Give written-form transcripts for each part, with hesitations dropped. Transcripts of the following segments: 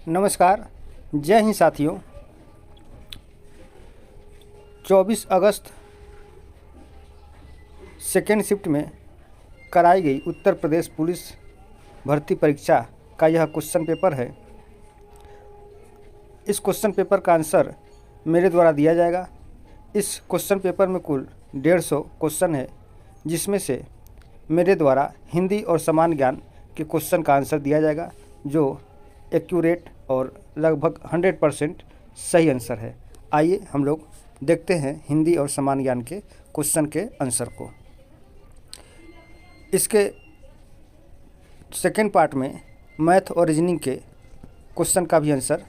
नमस्कार। जय हिंद साथियों। 24 अगस्त सेकेंड शिफ्ट में कराई गई उत्तर प्रदेश पुलिस भर्ती परीक्षा का यह क्वेश्चन पेपर है। इस क्वेश्चन पेपर का आंसर मेरे द्वारा दिया जाएगा। इस क्वेश्चन पेपर में कुल 150 क्वेश्चन है, जिसमें से मेरे द्वारा हिंदी और सामान्य ज्ञान के क्वेश्चन का आंसर दिया जाएगा, जो एक्यूरेट और लगभग 100% सही आंसर है। आइए हम लोग देखते हैं हिंदी और सामान्य ज्ञान के क्वेश्चन के आंसर को। इसके सेकेंड पार्ट में मैथ और रीजनिंग के क्वेश्चन का भी आंसर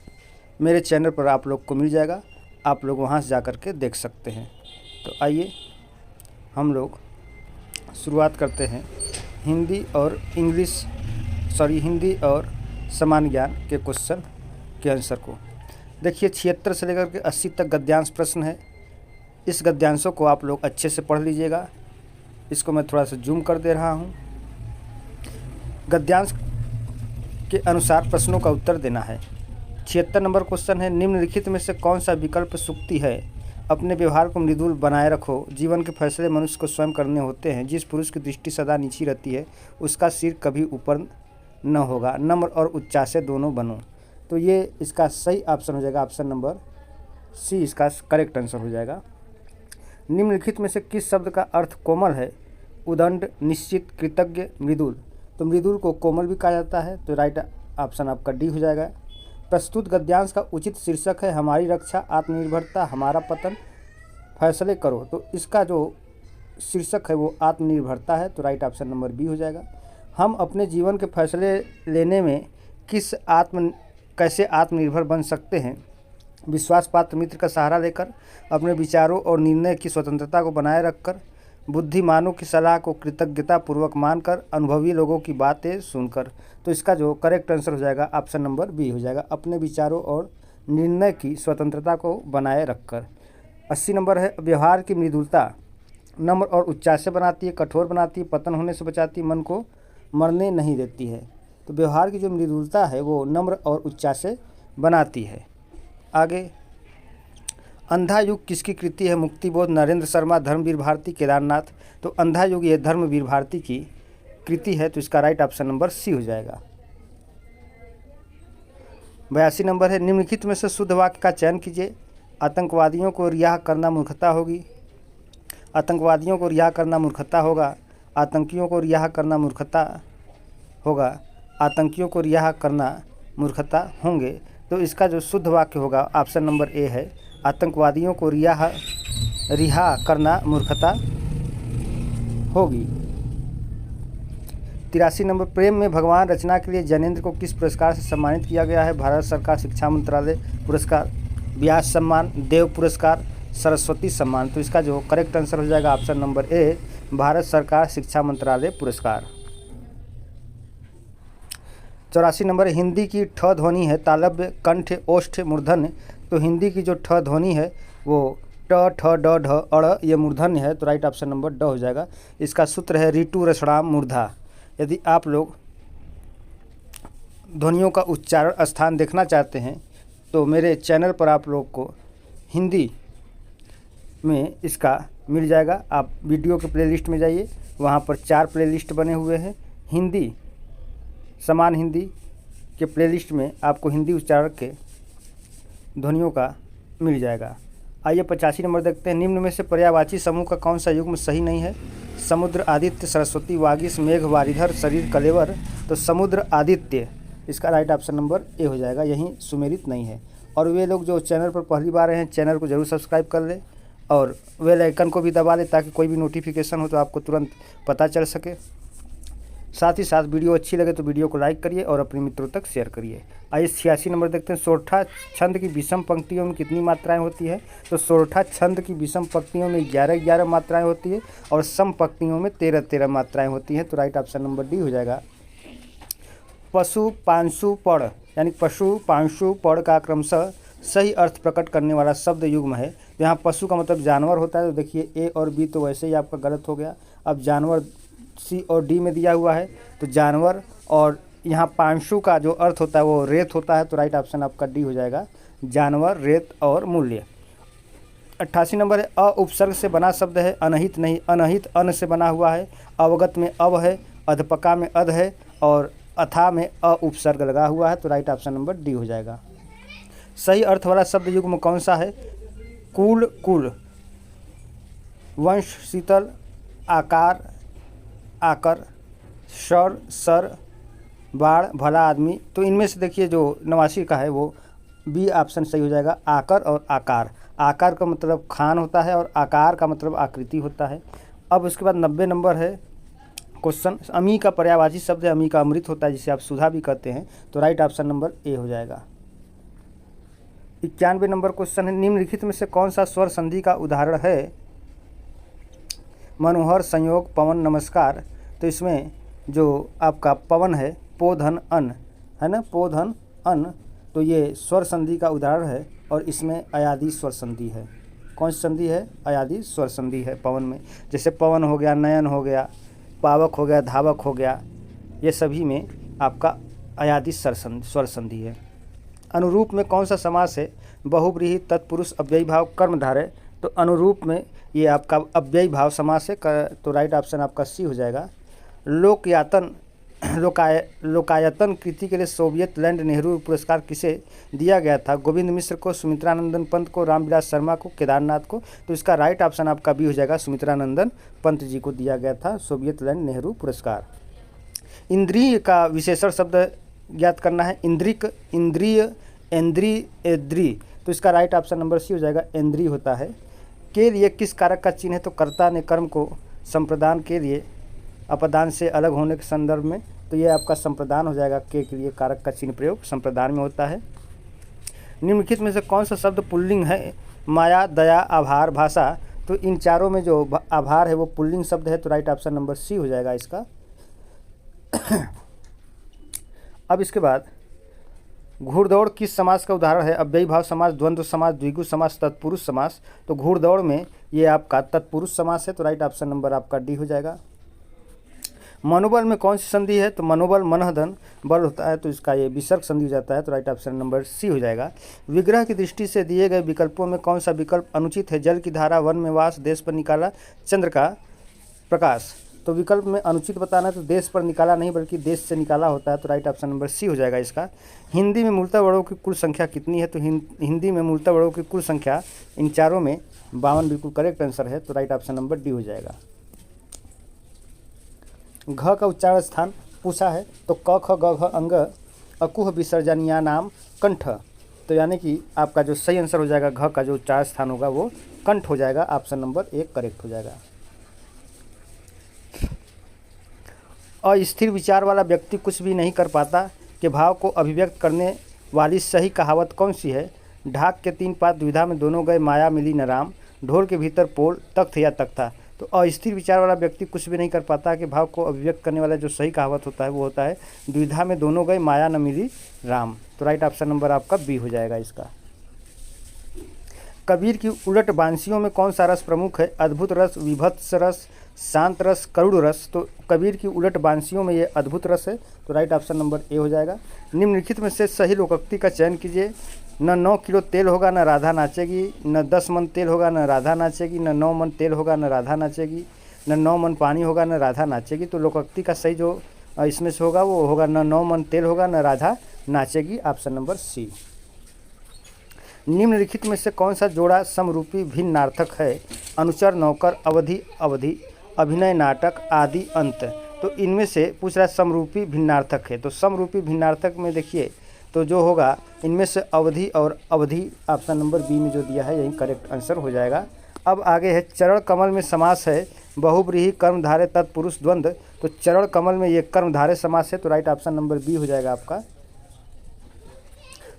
मेरे चैनल पर आप लोग को मिल जाएगा। आप लोग वहां से जा कर के देख सकते हैं। तो आइए हम लोग शुरुआत करते हैं हिंदी और सामान्य ज्ञान के क्वेश्चन के आंसर को। देखिए, 76 से लेकर के 80 तक गद्यांश प्रश्न है। इस गद्यांशों को आप लोग अच्छे से पढ़ लीजिएगा। इसको मैं थोड़ा सा जूम कर दे रहा हूँ। गद्यांश के अनुसार प्रश्नों का उत्तर देना है। 76 नंबर क्वेश्चन है, निम्नलिखित में से कौन सा विकल्प सूक्ति है? अपने व्यवहार को मृदुल बनाए रखो। जीवन के फैसले मनुष्य को स्वयं करने होते हैं। जिस पुरुष की दृष्टि सदा नीची रहती है, उसका सिर कभी ऊपर न होगा। नम्र और उच्चासे दोनों बनो। तो ये इसका सही ऑप्शन हो जाएगा। ऑप्शन नंबर सी इसका करेक्ट आंसर हो जाएगा। निम्नलिखित में से किस शब्द का अर्थ कोमल है? उदंड, निश्चित, कृतज्ञ, मृदुल। तो मृदुल को कोमल भी कहा जाता है, तो राइट ऑप्शन आपका डी हो जाएगा। प्रस्तुत गद्यांश का उचित शीर्षक है हमारी रक्षा, आत्मनिर्भरता, हमारा पतन, फैसले करो। तो इसका जो शीर्षक है वो आत्मनिर्भरता है, तो राइट ऑप्शन नंबर बी हो जाएगा। हम अपने जीवन के फैसले लेने में कैसे आत्मनिर्भर बन सकते हैं? विश्वास पात्र मित्र का सहारा लेकर, अपने विचारों और निर्णय की स्वतंत्रता को बनाए रखकर, बुद्धिमानों की सलाह को कृतज्ञता पूर्वक मानकर, अनुभवी लोगों की बातें सुनकर। तो इसका जो करेक्ट आंसर हो जाएगा ऑप्शन नंबर बी हो जाएगा, अपने विचारों और निर्णय की स्वतंत्रता को बनाए रखकर। 80 नंबर है, व्यवहार की मृदुलता नम्र और उच्चासे बनाती है, कठोर बनाती है, पतन होने से बचाती है, मन को मरने नहीं देती है। तो व्यवहार की जो मृदुलता है वो नम्र और उच्चासे बनाती है। आगे, अंधा युग किसकी कृति है? मुक्तिबोध, नरेंद्र शर्मा, धर्मवीर भारती, केदारनाथ। तो अंधा युग ये धर्मवीर भारती की कृति है, तो इसका राइट ऑप्शन नंबर सी हो जाएगा। 82 नंबर है, निम्नलिखित में से शुद्ध वाक्य का चयन कीजिए। आतंकवादियों को रिहा करना मूर्खता होगी। आतंकवादियों को रिहा करना मूर्खता होगा। आतंकियों को रिहा करना मूर्खता होगा। आतंकियों को रिहा करना मूर्खता होंगे। तो इसका जो शुद्ध वाक्य होगा ऑप्शन नंबर ए है, आतंकवादियों को रिहा करना मूर्खता होगी। 83 नंबर, प्रेम में भगवान रचना के लिए जैनेंद्र को किस पुरस्कार से सम्मानित किया गया है? भारत सरकार शिक्षा मंत्रालय पुरस्कार, व्यास सम्मान, देव पुरस्कार, सरस्वती सम्मान। तो इसका जो करेक्ट आंसर हो जाएगा ऑप्शन नंबर ए, भारत सरकार शिक्षा मंत्रालय पुरस्कार। 84 नंबर, हिंदी की ठ ध्वनि है तालव्य, कंठ, ओष्ठ, मूर्धन्य। तो हिंदी की जो ठ ध्वनि है वो ट, ठ, ड, ढ, अड़, ये मूर्धन्य है, तो राइट ऑप्शन नंबर ड हो जाएगा। इसका सूत्र है ऋतु रसणाम मूर्धा। यदि आप लोग ध्वनियों का उच्चारण स्थान देखना चाहते हैं तो मेरे चैनल पर आप लोग को हिंदी में इसका मिल जाएगा। आप वीडियो के प्लेलिस्ट में जाइए, वहाँ पर 4 प्लेलिस्ट बने हुए हैं। हिंदी समान हिंदी के प्लेलिस्ट में आपको हिंदी उच्चारण के ध्वनियों का मिल जाएगा। आइए 85 नंबर देखते हैं, निम्न में से पर्यायवाची समूह का कौन सा युग्म सही नहीं है? समुद्र, आदित्य, सरस्वती, वागीश, मेघ, वारिधर, शरीर, कलेवर। तो समुद्र, आदित्य, इसका राइट ऑप्शन नंबर ए हो जाएगा। यहीं सुमेलित नहीं है। और वे लोग जो चैनल पर पहली बार आए हैं, चैनल को जरूर सब्सक्राइब कर ले और बेल आइकन को भी दबा ले, ताकि कोई भी नोटिफिकेशन हो तो आपको तुरंत पता चल सके। साथ ही साथ वीडियो अच्छी लगे तो वीडियो को लाइक करिए और अपने मित्रों तक शेयर करिए। आइए 86 नंबर देखते हैं, सोरठा छंद की विषम पंक्तियों में कितनी मात्राएं होती है? तो सोरठा छंद की विषम पंक्तियों में 11 मात्राएं होती है और सम पंक्तियों में 13 मात्राएं होती हैं। तो राइट ऑप्शन नंबर डी हो जाएगा। पशु पांशु पड़, यानी पशु पांशु पड़ का क्रमशः सही अर्थ प्रकट करने वाला शब्द युग्म है। यहाँ पशु का मतलब जानवर होता है, तो देखिए ए और बी तो वैसे ही आपका गलत हो गया। अब जानवर सी और डी में दिया हुआ है, तो जानवर और यहाँ पांशु का जो अर्थ होता है वो रेत होता है, तो राइट ऑप्शन आपका डी हो जाएगा, जानवर, रेत और मूल्य। 88 नंबर है, अ उपसर्ग से बना शब्द है, अनहित नहीं, अनहित अन से बना हुआ है, अवगत में अव है, अधपका में अध है और अथा में अ उपसर्ग लगा हुआ है, तो राइट ऑप्शन नंबर डी हो जाएगा। सही अर्थ वाला शब्द युग्म कौन सा है? कुल, कुल, वंश, शीतल, आकार, आकर, सर, सर, बाढ़, भला आदमी। तो इनमें से देखिए जो 89 का है वो बी ऑप्शन सही हो जाएगा, आकर और आकार। आकार का मतलब खान होता है और आकार का मतलब आकृति होता है। अब उसके बाद 90 नंबर है क्वेश्चन, अमी का पर्यायवाची शब्द है, अमी का अमृत होता है जिसे आप सुधा भी कहते हैं, तो राइट ऑप्शन नंबर ए हो जाएगा। 91 नंबर क्वेश्चन है, निम्नलिखित में से कौन सा स्वर संधि का उदाहरण है? मनोहर, संयोग, पवन, नमस्कार। तो इसमें जो आपका पवन है, पोधन अन है ना, पोधन अन, तो ये स्वर संधि का उदाहरण है और इसमें अयादी स्वर संधि है। कौन सी संधि है? अयादी स्वर संधि है पवन में। जैसे पवन हो गया, नयन हो गया, पावक हो गया, धावक हो गया, ये सभी में आपका अयादी स्वर संधि है। अनुरूप में कौन सा समास है? बहुब्रीहि, तत्पुरुष, अव्ययी भाव, कर्मधारय। तो अनुरूप में ये आपका अव्ययी भाव समास है, तो राइट ऑप्शन आपका सी हो जाएगा। लोकायतन कृति के लिए सोवियत लैंड नेहरू पुरस्कार किसे दिया गया था? गोविंद मिश्र को, सुमित्रानंदन पंत को, रामविलास शर्मा को, केदारनाथ को। तो इसका राइट ऑप्शन आपका बी हो जाएगा, सुमित्रानंदन पंत जी को दिया गया था सोवियत लैंड नेहरू पुरस्कार। इंद्रिय का विशेषण शब्द ज्ञात करना है, इंद्रिक, इंद्रिय, इंद्री। तो इसका राइट ऑप्शन नंबर सी हो जाएगा, इंद्रिय होता है। के लिए किस कारक का चिन्ह है? तो कर्ता ने कर्म को संप्रदान के लिए अपदान से अलग होने के संदर्भ में, तो ये आपका संप्रदान हो जाएगा। के लिए कारक का चिन्ह प्रयोग संप्रदान में होता है। निम्नलिखित में से कौन सा शब्द पुल्लिंग है? माया, दया, आभार, भाषा। तो इन चारों में जो आभार है वो पुल्लिंग शब्द है, तो राइट ऑप्शन नंबर सी हो जाएगा इसका। अब इसके बाद घुड़दौड़ किस समास का उदाहरण है? अव्ययी भाव समास, द्वंद्व समास, द्विगु समास, तत्पुरुष समास। तो घुड़दौड़ में ये आपका तत्पुरुष समास है, तो राइट ऑप्शन नंबर आपका डी हो जाएगा। मनोबल में कौन सी संधि है? तो मनोबल मनोधन बल होता है, तो इसका ये विसर्ग संधि हो जाता है, तो राइट ऑप्शन नंबर सी हो जाएगा। विग्रह की दृष्टि से दिए गए विकल्पों में कौन सा विकल्प अनुचित है? जल की धारा, वन में वास, देश पर निकाला, चंद्र का प्रकाश। तो विकल्प में अनुचित बताना है, तो देश पर निकाला नहीं बल्कि देश से निकाला होता है, तो राइट ऑप्शन नंबर सी हो जाएगा इसका। हिंदी में मूलतः वर्णों की कुल संख्या कितनी है? तो हिंदी में मूलतः वर्णों की कुल संख्या इन चारों में 52 बिल्कुल करेक्ट आंसर है, तो राइट ऑप्शन नंबर डी हो जाएगा। घ का उच्चारण स्थान पूछा है, तो क ख ग घ अंग अकुह विसर्जनिया नाम कंठ। तो यानी कि आपका जो सही आंसर हो जाएगा घ का जो उच्चारण स्थान होगा वो कंठ हो जाएगा, ऑप्शन नंबर 1 करेक्ट हो जाएगा। अस्थिर विचार वाला व्यक्ति कुछ भी नहीं कर पाता के भाव को अभिव्यक्त करने वाली सही कहावत कौन सी है? ढाक के 3 पात दुविधा में दोनों गए, माया मिली न राम, ढोल के भीतर पोल, तख्त या तख्ता। तो अस्थिर विचार वाला व्यक्ति कुछ भी नहीं कर पाता के भाव को अभिव्यक्त करने वाला जो सही कहावत होता है वो होता है दुविधा में दोनों गए, माया न मिली राम। तो राइट ऑप्शन नंबर आपका बी हो जाएगा इसका। कबीर की उलट बांसियों में कौन सा रस प्रमुख है? अद्भुत रस, विभत्स रस, शांत रस, करुण रस। तो कबीर की उलट बांसियों में ये अद्भुत रस है, तो राइट ऑप्शन नंबर ए हो जाएगा। निम्नलिखित में से सही लोकोक्ति का चयन कीजिए। न 9 किलो तेल होगा न राधा नाचेगी, न 10 मन तेल होगा न राधा नाचेगी, न 9 मन तेल होगा न राधा नाचेगी, न 9 मन पानी होगा न राधा नाचेगी। तो लोकोक्ति का सही जो इसमें से होगा वो होगा न 9 मन तेल होगा न राधा नाचेगी, ऑप्शन नंबर सी। निम्नलिखित में से कौन सा जोड़ा समरूपी भिन्नार्थक है? अनुचर, नौकर, अवधि, अवधि, अभिनय, नाटक, आदि, अंत। तो इनमें से पूछ रहा है समरूपी भिन्नार्थक है, तो समरूपी भिन्नार्थक में देखिए तो जो होगा इनमें से अवधि और अवधि, ऑप्शन नंबर बी में जो दिया है यही करेक्ट आंसर हो जाएगा। अब आगे है चरण कमल में समास है बहुब्रीहि, कर्मधारय, तत्पुरुष, द्वंद्व। तो चरण कमल में ये कर्मधारय समास है, तो राइट ऑप्शन नंबर बी हो जाएगा आपका।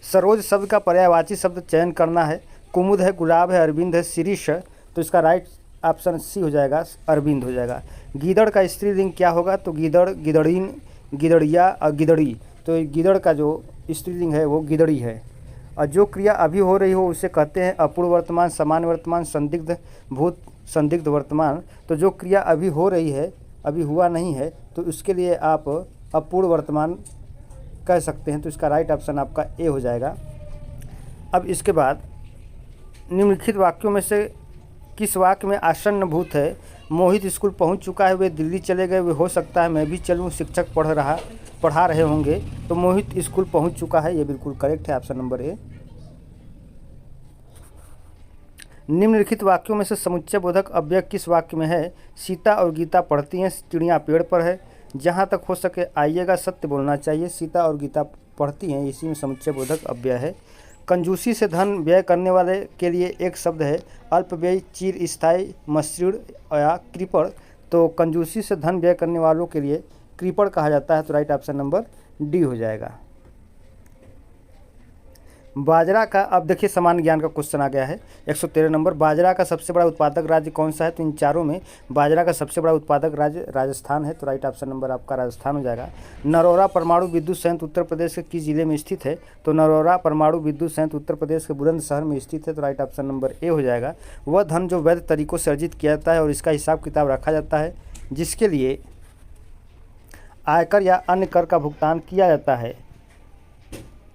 सरोज शब्द का पर्यायवाची शब्द चयन करना है। कुमुद है, गुलाब है, अरविंद है, शिरीष है। तो इसका राइट ऑप्शन सी हो जाएगा, अरविंद हो जाएगा। गीदड़ का स्त्रीलिंग क्या होगा? तो गीदड़, गिदड़ीन, गिदड़िया और गिदड़ी। तो गीदड़ का जो स्त्रीलिंग है वो गिदड़ी है। और जो क्रिया अभी हो रही हो उसे कहते हैं अपूर्ण वर्तमान, सामान्य वर्तमान, संदिग्ध भूत, संदिग्ध वर्तमान। तो जो क्रिया अभी हो रही है, अभी हुआ नहीं है, तो उसके लिए आप अपूर्ण वर्तमान कह सकते हैं। तो इसका राइट ऑप्शन आपका ए हो जाएगा। अब इसके बाद निम्नलिखित वाक्यों में से किस वाक्य में आसन्नभूत है? मोहित स्कूल पहुंच चुका है, वे दिल्ली चले गए, वे हो सकता है मैं भी चलूं, शिक्षक पढ़ा रहे होंगे। तो मोहित स्कूल पहुंच चुका है, ये बिल्कुल करेक्ट है, ऑप्शन नंबर ए। निम्नलिखित वाक्यों में से समुच्चय बोधक अव्यय किस वाक्य में है? सीता और गीता पढ़ती हैं, चिड़िया पेड़ पर है, जहाँ तक हो सके आइएगा, सत्य बोलना चाहिए। सीता और गीता पढ़ती हैं, इसी में समुच्चय बोधक अव्यय है। कंजूसी से धन व्यय करने वाले के लिए एक शब्द है, अल्पव्ययी, चिरस्थायी, मसृण या कृपण। तो कंजूसी से धन व्यय करने वालों के लिए कृपण कहा जाता है। तो राइट ऑप्शन नंबर डी हो जाएगा। बाजरा का, अब देखिए सामान्य ज्ञान का क्वेश्चन आ गया है 113 नंबर। बाजरा का सबसे बड़ा उत्पादक राज्य कौन सा है? तो इन चारों में बाजरा का सबसे बड़ा उत्पादक राज्य राजस्थान है। तो राइट ऑप्शन नंबर आपका राजस्थान हो जाएगा। नरौरा परमाणु विद्युत संयंत्र उत्तर प्रदेश के किस जिले में स्थित है? तो नरौरा परमाणु विद्युत संयंत्र उत्तर प्रदेश के बुलंदशहर में स्थित है। तो राइट ऑप्शन नंबर ए हो जाएगा। वह धन जो वैध तरीकों से अर्जित किया जाता है और इसका हिसाब किताब रखा जाता है, जिसके लिए आयकर या अन्य कर का भुगतान किया जाता है,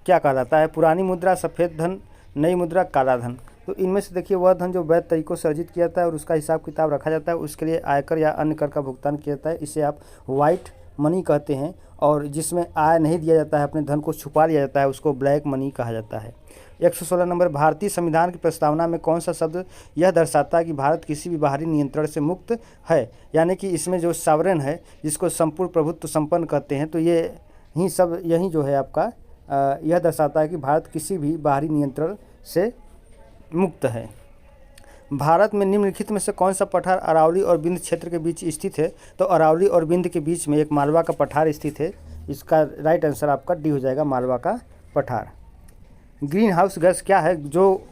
क्या कहलाता है? पुरानी मुद्रा, सफ़ेद धन, नई मुद्रा, काला धन। तो इनमें से देखिए वह धन जो वैध तरीकों से अर्जित किया जाता है और उसका हिसाब किताब रखा जाता है, उसके लिए आयकर या अन्य कर का भुगतान किया जाता है। इसे आप वाइट मनी कहते हैं। और जिसमें आय नहीं दिया जाता है, अपने धन को छुपा लिया जाता है, उसको ब्लैक मनी कहा जाता है। 116 नंबर। भारतीय संविधान की प्रस्तावना में कौन सा शब्द यह दर्शाता है कि भारत किसी भी बाहरी नियंत्रण से मुक्त है? यानी कि इसमें जो सॉवरेन है, जिसको संपूर्ण प्रभुत्व संपन्न कहते हैं, तो ये ही सब यही जो है आपका यह दर्शाता है कि भारत किसी भी बाहरी नियंत्रण से मुक्त है। भारत में निम्नलिखित में से कौन सा पठार अरावली और विंध्य क्षेत्र के बीच स्थित है? तो अरावली और विंध्य के बीच में एक मालवा का पठार स्थित है। इसका राइट आंसर आपका डी हो जाएगा, मालवा का पठार। ग्रीन हाउस गैस क्या है जो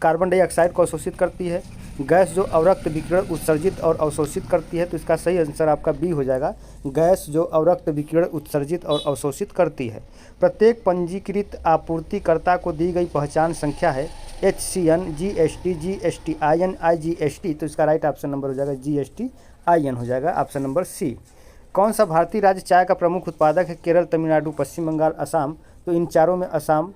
कार्बन डाइऑक्साइड को अवशोषित करती है? गैस जो अवरक्त विकिरण उत्सर्जित और अवशोषित करती है। तो इसका सही आंसर आपका बी हो जाएगा, गैस जो अवरक्त विकिरण उत्सर्जित और अवशोषित करती है। प्रत्येक पंजीकृत आपूर्तिकर्ता को दी गई पहचान संख्या है HCN, GST, GSTIN, IGST। तो इसका राइट ऑप्शन नंबर हो जाएगा GSTIN हो जाएगा, ऑप्शन नंबर सी। कौन सा भारतीय राज्य चाय का प्रमुख उत्पादक है? केरल, तमिलनाडु, पश्चिम बंगाल, असम। तो इन चारों में असम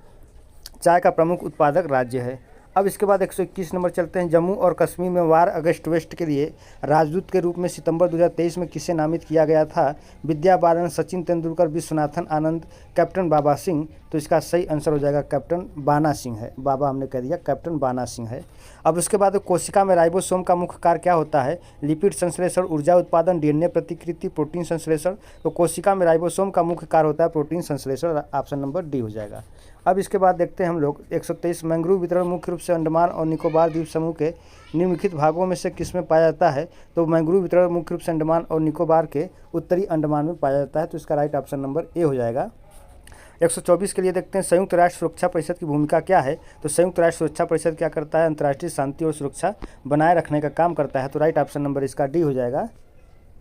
चाय का प्रमुख उत्पादक राज्य है। अब इसके बाद 121 नंबर चलते हैं। जम्मू और कश्मीर में वार अगस्त वेस्ट के लिए राजदूत के रूप में सितंबर 2023 में किसे नामित किया गया था? विद्या बालन, सचिन तेंदुलकर, विश्वनाथन आनंद, कैप्टन बाबा सिंह। तो इसका सही आंसर हो जाएगा कैप्टन बाना सिंह है। बाबा हमने कह दिया, कैप्टन बाना सिंह है। अब उसके बाद कोशिका में राइबोसोम का मुख्य कार्य क्या होता है? लिपिड संश्लेषण, ऊर्जा उत्पादन, DNA प्रतिकृति, प्रोटीन संश्लेषण। तो कोशिका में राइबोसोम का मुख्य कार्य होता है प्रोटीन संश्लेषण, ऑप्शन नंबर डी हो जाएगा। अब इसके बाद देखते हैं हम लोग 123। मैंग्रोव वितरण मुख्य रूप से अंडमान और निकोबार द्वीप समूह के निम्नलिखित भागों में से किसमें पाया जाता है? तो मैंग्रोव वितरण मुख्य रूप से अंडमान और निकोबार के उत्तरी अंडमान में पाया जाता है। तो इसका राइट ऑप्शन नंबर ए हो जाएगा। 124 के लिए देखते हैं संयुक्त राष्ट्र सुरक्षा परिषद की भूमिका क्या है? तो संयुक्त राष्ट्र सुरक्षा परिषद क्या करता है? अंतर्राष्ट्रीय शांति और सुरक्षा बनाए रखने का काम करता है। तो राइट ऑप्शन नंबर इसका डी हो जाएगा,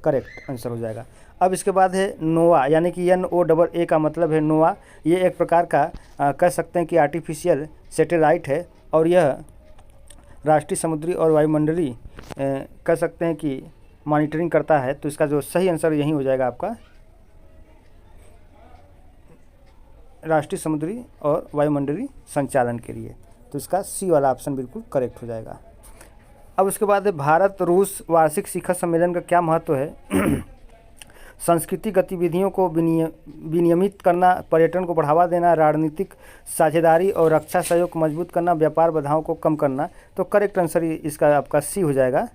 करेक्ट आंसर हो जाएगा। अब इसके बाद है नोवा, यानी कि NOAA का मतलब है नोवा। ये एक प्रकार का कह सकते हैं कि आर्टिफिशियल सैटेलाइट है और यह राष्ट्रीय समुद्री और वायुमंडलीय कह सकते हैं कि मॉनिटरिंग करता है। तो इसका जो सही आंसर यही हो जाएगा आपका, राष्ट्रीय समुद्री और वायुमंडलीय संचालन के लिए। तो इसका सी वाला ऑप्शन बिल्कुल करेक्ट हो जाएगा। अब उसके बाद है भारत रूस वार्षिक शिखर सम्मेलन का क्या महत्व है? सांस्कृतिक गतिविधियों को विनियमित करना, पर्यटन को बढ़ावा देना, राजनीतिक साझेदारी और रक्षा सहयोग को मजबूत करना, व्यापार बाधाओं को कम करना। तो करेक्ट आंसर इसका आपका सी हो जाएगा,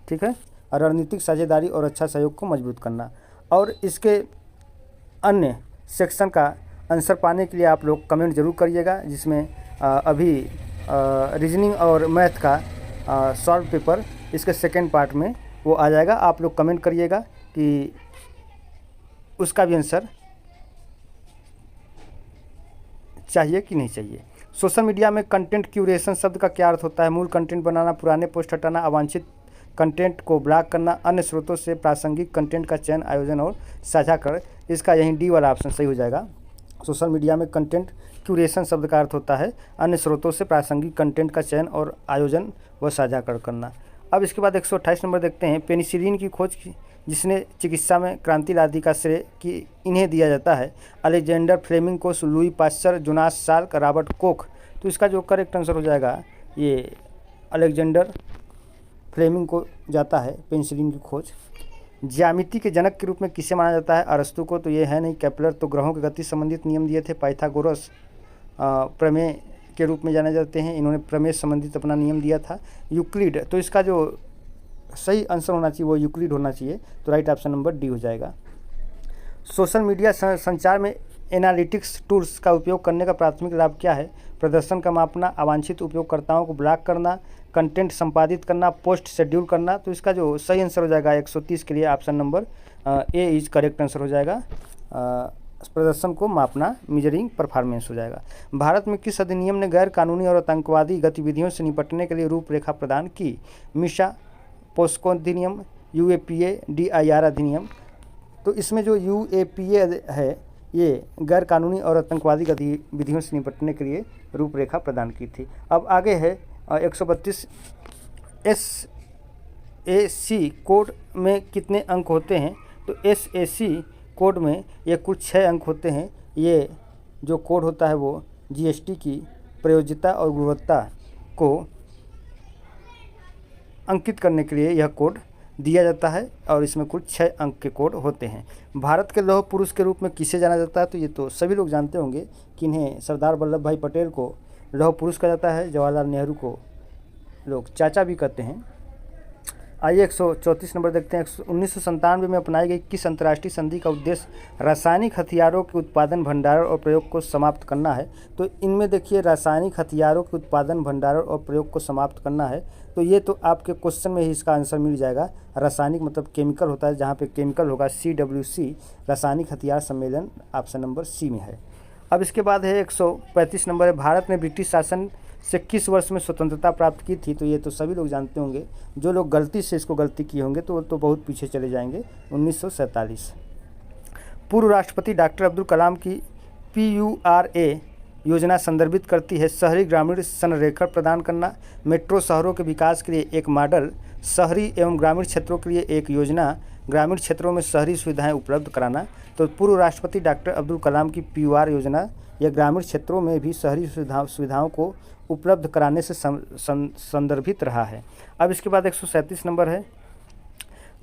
ठीक है, रणनीतिक साझेदारी और अच्छा सहयोग को मजबूत करना। और इसके अन्य सेक्शन का आंसर पाने के लिए आप लोग कमेंट जरूर करिएगा, जिसमें अभी रीजनिंग और मैथ का सॉल्व पेपर इसके सेकेंड पार्ट में वो आ जाएगा। आप लोग कमेंट करिएगा कि उसका भी आंसर चाहिए कि नहीं चाहिए। सोशल मीडिया में कंटेंट क्यूरेशन शब्द का क्या अर्थ होता है? मूल कंटेंट बनाना, पुराने पोस्ट हटाना, अवांछित कंटेंट को ब्लॉक करना, अन्य स्रोतों से प्रासंगिक कंटेंट का चयन, आयोजन और साझा कर। इसका यही डी वाला ऑप्शन सही हो जाएगा। सोशल मीडिया में कंटेंट क्यूरेशन शब्द का अर्थ होता है अन्य स्रोतों से प्रासंगिक कंटेंट का चयन और आयोजन व साझा करना। अब इसके बाद 128 नंबर देखते हैं। पेनिसिलिन की खोज जिसने चिकित्सा में क्रांति लादी का श्रेय कि इन्हें दिया जाता है? अलेक्जेंडर फ्लेमिंग को, Louis Pasteur, Jonas Salk, Robert कोख। तो इसका जो करेक्ट आंसर हो जाएगा ये अलेक्जेंडर फ्लेमिंग को जाता है पेंसिलिन की खोज। ज्यामिति के जनक के रूप में किसे माना जाता है? अरस्तु को तो ये है नहीं। केपलर तो ग्रहों की गति संबंधित नियम दिए थे। पाइथागोरस प्रमेय के रूप में जाने जाते हैं, इन्होंने प्रमेय संबंधित अपना नियम दिया था। यूक्लिड, तो इसका जो सही आंसर होना चाहिए वो यूक्लिड होना चाहिए, तो राइट ऑप्शन नंबर डी हो जाएगा। सोशल मीडिया संचार में एनालिटिक्स टूल्स का उपयोग करने का प्राथमिक लाभ क्या है? प्रदर्शन का मापना, अवांछित उपयोगकर्ताओं को ब्लॉक करना, कंटेंट संपादित करना, पोस्ट शेड्यूल करना। तो इसका जो सही आंसर हो जाएगा 130 के लिए option number A is correct answer हो जाएगा। प्रदर्शन को मापना, मेजरिंग परफॉर्मेंस हो जाएगा। भारत में किस अधिनियम ने गैर कानूनी और आतंकवादी गतिविधियों से निपटने के लिए रूपरेखा प्रदान की? मिशा, पोस्को अधिनियम, यूएपीए, डीआईआर अधिनियम। तो इसमें जो यूएपीए है ये गैर कानूनी और आतंकवादी गतिविधियों से निपटने के लिए रूपरेखा प्रदान की थी। अब आगे है 132 SAC कोड में कितने अंक होते हैं? तो SAC कोड में ये कुल 6 अंक होते हैं। ये जो कोड होता है वो जीएसटी की प्रयोज्यता और गुणवत्ता को अंकित करने के लिए यह कोड दिया जाता है और इसमें कुल 6 अंक के कोड होते हैं। भारत के लौह पुरुष के रूप में किसे जाना जाता है? तो ये तो सभी लोग जानते होंगे कि इन्हें सरदार वल्लभ भाई पटेल को लौह पुरुष कहा जाता है। जवाहरलाल नेहरू को लोग चाचा भी कहते हैं। आइए 134 नंबर देखते हैं। 1997 में अपनाई गई किस अंतर्राष्ट्रीय संधि का उद्देश्य रासायनिक हथियारों के उत्पादन, भंडारण और प्रयोग को समाप्त करना है? तो इनमें देखिए रासायनिक हथियारों के उत्पादन, भंडारण और प्रयोग को समाप्त करना है, तो ये तो आपके क्वेश्चन में ही इसका आंसर मिल जाएगा। रासायनिक मतलब केमिकल होता है, जहाँ पे केमिकल होगा CWC, रासायनिक हथियार सम्मेलन, ऑप्शन नंबर सी में है। अब इसके बाद है 135 नंबर है। भारत ने ब्रिटिश शासन से किस वर्ष में स्वतंत्रता प्राप्त की थी? तो ये तो सभी लोग जानते होंगे। जो लोग गलती से इसको गलती किए होंगे तो बहुत पीछे चले जाएंगे। 1947। पूर्व राष्ट्रपति डॉक्टर अब्दुल कलाम की PURA योजना संदर्भित करती है शहरी ग्रामीण संरेखण प्रदान करना, मेट्रो शहरों के विकास के लिए एक मॉडल, शहरी एवं ग्रामीण क्षेत्रों के लिए एक योजना, ग्रामीण क्षेत्रों में शहरी सुविधाएं उपलब्ध कराना। तो पूर्व राष्ट्रपति डॉक्टर अब्दुल कलाम की PUR योजना यह ग्रामीण क्षेत्रों में भी शहरी सुविधाओं को उपलब्ध कराने से संदर्भित रहा है। अब इसके बाद 137 नंबर है।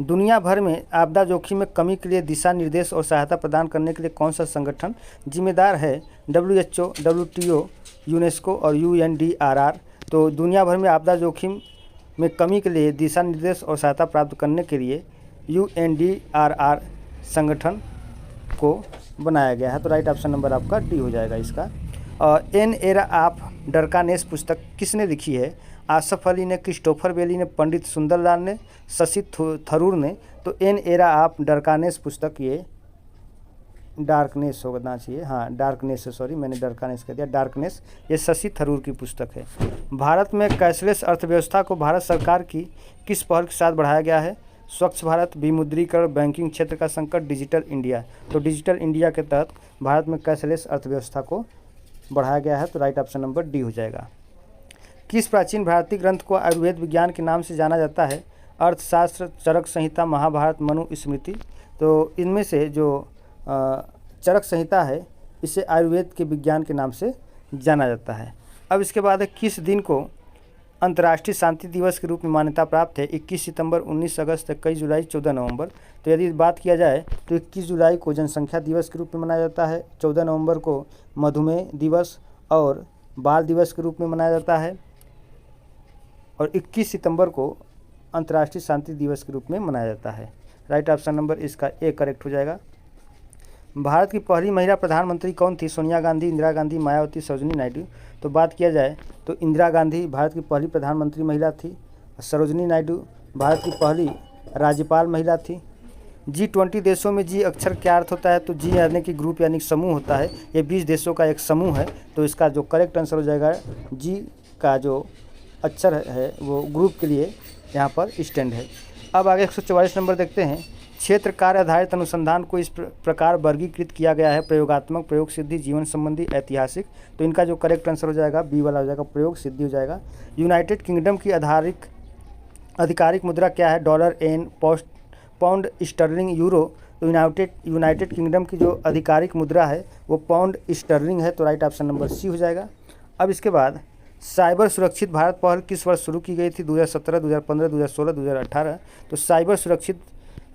दुनिया भर में आपदा जोखिम में कमी के लिए दिशा निर्देश और सहायता प्रदान करने के लिए कौन सा संगठन जिम्मेदार है? WHO, WTO, यूनेस्को और UNDRR। तो दुनिया भर में आपदा जोखिम में कमी के लिए दिशा निर्देश और सहायता प्राप्त करने के लिए UNDRR संगठन को बनाया गया है। तो राइट ऑप्शन नंबर आपका डी हो जाएगा इसका। एन एरा ऑफ डरकानेस पुस्तक किसने लिखी है? आसफ अली ने, क्रिस्टोफर बेली ने, पंडित सुंदरलाल ने, शशि थरूर ने। तो एन एरा ऑफ डरकानेस पुस्तक ये डार्कनेस होना चाहिए, हाँ डार्कनेस है, सॉरी मैंने डरकानेस कह दिया, डार्कनेस, ये शशि थरूर की पुस्तक है। भारत में कैशलेस अर्थव्यवस्था को भारत सरकार की किस पहल के साथ बढ़ाया गया है? स्वच्छ भारत, विमुद्रीकरण, बैंकिंग क्षेत्र का संकट, डिजिटल इंडिया। तो डिजिटल इंडिया के तहत भारत में कैशलेस अर्थव्यवस्था को बढ़ाया गया है। तो राइट ऑप्शन नंबर डी हो जाएगा। किस प्राचीन भारतीय ग्रंथ को आयुर्वेद विज्ञान के नाम से जाना जाता है? अर्थशास्त्र, चरक संहिता, महाभारत, मनुस्मृति। तो इनमें से जो चरक संहिता है इसे आयुर्वेद के विज्ञान के नाम से जाना जाता है। अब इसके बाद है किस दिन को अंतर्राष्ट्रीय शांति दिवस के रूप में मान्यता प्राप्त है? 21 सितंबर, 19 अगस्त, 21 जुलाई, 14 नवंबर। तो यदि बात किया जाए तो 21 जुलाई को जनसंख्या दिवस के रूप में मनाया जाता है, 14 नवंबर को मधुमेह दिवस और बाल दिवस के रूप में मनाया जाता है और 21 सितंबर को अंतर्राष्ट्रीय शांति दिवस के रूप में मनाया जाता है। राइट ऑप्शन नंबर इसका ए करेक्ट हो जाएगा। भारत की पहली महिला प्रधानमंत्री कौन थी? सोनिया गांधी, इंदिरा गांधी, मायावती, सरोजिनी नायडू। तो बात किया जाए तो इंदिरा गांधी भारत की पहली प्रधानमंत्री महिला थी। सरोजिनी नायडू भारत की पहली राज्यपाल महिला थी। G20 देशों में जी अक्षर क्या अर्थ होता है? तो जी यानी कि ग्रुप यानी समूह होता है। ये 20 देशों का एक समूह है। तो इसका जो करेक्ट आंसर हो जाएगा जी का जो अक्षर है वो ग्रुप के लिए यहाँ पर स्टैंड है। अब आगे 144 नंबर देखते हैं। क्षेत्र कार्य आधारित अनुसंधान को इस प्रकार वर्गीकृत किया गया है: प्रयोगात्मक, प्रयोग सिद्धि, जीवन संबंधी, ऐतिहासिक। तो इनका जो करेक्ट आंसर हो जाएगा बी वाला हो जाएगा, प्रयोग सिद्धि हो जाएगा। यूनाइटेड किंगडम की आधिकारिक मुद्रा क्या है? $N, pound sterling, euro. तो यूनाइटेड किंगडम की जो आधिकारिक मुद्रा है वो पाउंड स्टर्लिंग है, तो राइट ऑप्शन नंबर सी हो जाएगा। अब इसके बाद साइबर सुरक्षित भारत पहल किस वर्ष शुरू की गई थी? 2017, 2015, 2016, 2018। तो साइबर सुरक्षित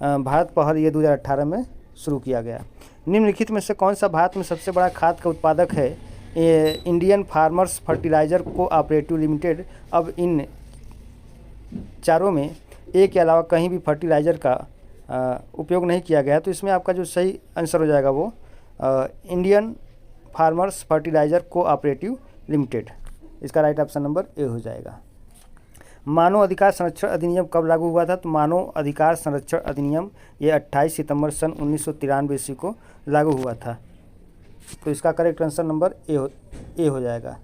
भारत पहल ये 2018 में शुरू किया गया। निम्नलिखित में से कौन सा भारत में सबसे बड़ा खाद का उत्पादक है? Indian farmers fertiliser cooperative limited. अब इन चारों में एक के अलावा कहीं भी फर्टिलाइज़र का उपयोग नहीं किया गया, तो इसमें आपका जो सही आंसर हो जाएगा वो Indian farmers fertiliser cooperative limited. इसका राइट ऑप्शन नंबर ए हो जाएगा। मानव अधिकार संरक्षण अधिनियम कब लागू हुआ था? तो मानव अधिकार संरक्षण अधिनियम ये 28 सितंबर सन 1993 ईस्वी को लागू हुआ था। तो इसका करेक्ट आंसर नंबर ए हो जाएगा।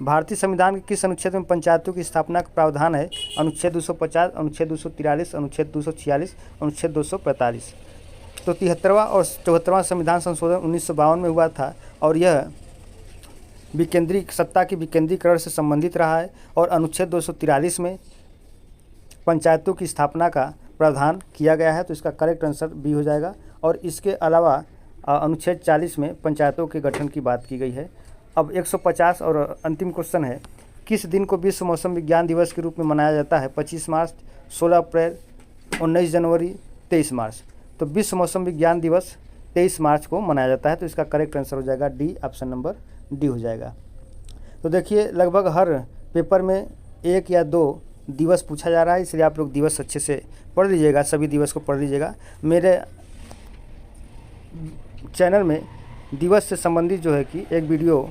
भारतीय संविधान के किस अनुच्छेद में पंचायतों की स्थापना का प्रावधान है? अनुच्छेद 250, अनुच्छेद 243, अनुच्छेद 246, अनुच्छेद 245। तो 73वां और 74वां संविधान संशोधन 1952 में हुआ था और यह सत्ता की विकेंद्रीकरण से संबंधित रहा है। और अनुच्छेद 243 में पंचायतों की स्थापना का प्रावधान किया गया है, तो इसका करेक्ट आंसर बी हो जाएगा। और इसके अलावा अनुच्छेद 40 में पंचायतों के गठन की बात की गई है। अब 150 और अंतिम क्वेश्चन है, किस दिन को विश्व मौसम विज्ञान दिवस के रूप में मनाया जाता है? 25 मार्च, 16 अप्रैल, 19 जनवरी, 23 मार्च। तो विश्व मौसम विज्ञान दिवस 23 मार्च को मनाया जाता है, तो इसका करेक्ट आंसर हो जाएगा डी, ऑप्शन नंबर डी हो जाएगा। तो देखिए लगभग हर पेपर में 1 या 2 दिवस पूछा जा रहा है, इसलिए आप लोग दिवस अच्छे से पढ़ लीजिएगा, सभी दिवस को पढ़ लीजिएगा। मेरे चैनल में दिवस से संबंधित जो है कि एक वीडियो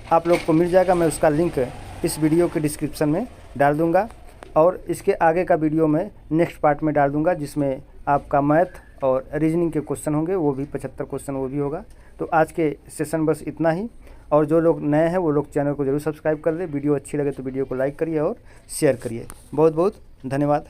आप लोग को मिल जाएगा, मैं उसका लिंक इस वीडियो के डिस्क्रिप्शन में डाल दूंगा और इसके आगे का वीडियो मैं नेक्स्ट पार्ट में डाल दूंगा, जिसमें आपका मैथ और रीजनिंग के क्वेश्चन होंगे, वो भी 75 क्वेश्चन वो भी होगा। तो आज के सेशन बस इतना ही, और जो लोग नए हैं वो लोग चैनल को जरूर सब्सक्राइब कर लें। वीडियो अच्छी लगे तो वीडियो को लाइक करिए और शेयर करिए। बहुत बहुत धन्यवाद।